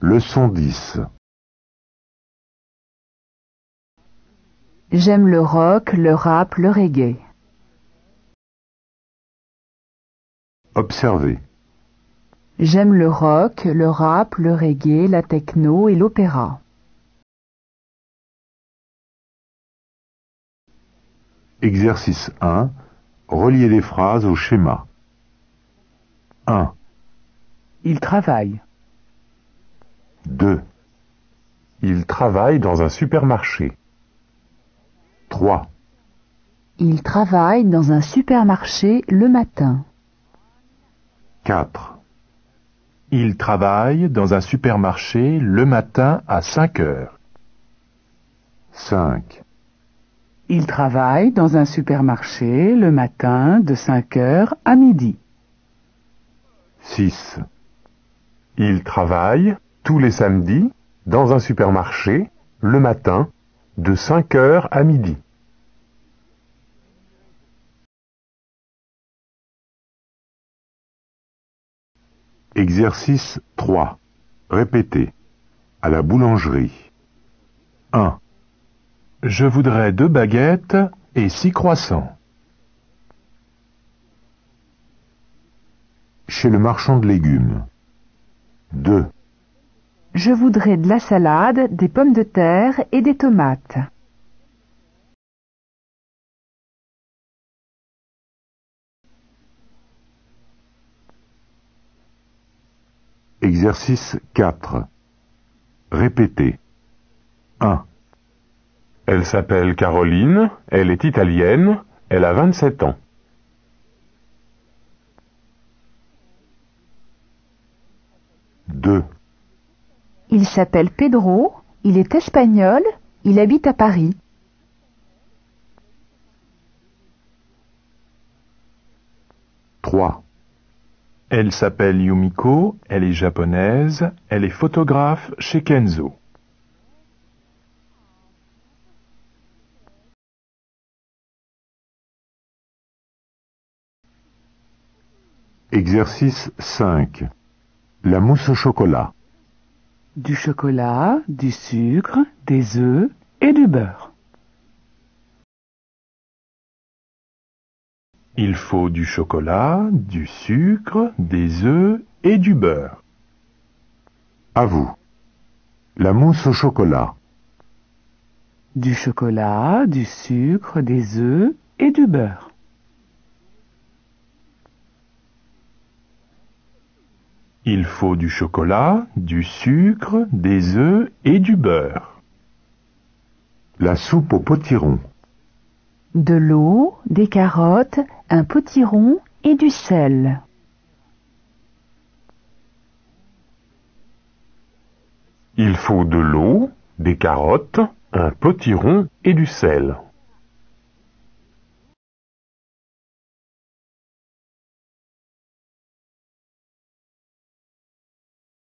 Leçon 10. J'aime le rock, le rap, le reggae. Observez. J'aime le rock, le rap, le reggae, la techno et l'opéra. Exercice 1. Reliez les phrases au schéma. 1, Il travaille. 2, Il travaille dans un supermarché. 3, Il travaille dans un supermarché le matin. 4, Il travaille dans un supermarché le matin à 5 heures. 5, Il travaille dans un supermarché le matin de 5 heures à midi. 6, Il travaille tous les samedis dans un supermarché le matin de 5 heures à midi. Exercice 3. Répétez. À la boulangerie. 1, Je voudrais 2 baguettes et 6 croissants. Chez le marchand de légumes. 2, Je voudrais de la salade, des pommes de terre et des tomates. Exercice 4. Répétez. 1, Elle s'appelle Caroline, elle est italienne, elle a 27 ans. 2, Il s'appelle Pedro, il est espagnol, il habite à Paris. 3, Elle s'appelle Yumiko, elle est japonaise, elle est photographe chez Kenzo. Exercice 5. La mousse au chocolat. Du chocolat, du sucre, des œufs et du beurre. Il faut du chocolat, du sucre, des œufs et du beurre. À vous. La mousse au chocolat. Du chocolat, du sucre, des œufs et du beurre. Il faut du chocolat, du sucre, des œufs et du beurre. La soupe au potiron. De l'eau, des carottes, un potiron et du sel. Il faut de l'eau, des carottes, un potiron et du sel.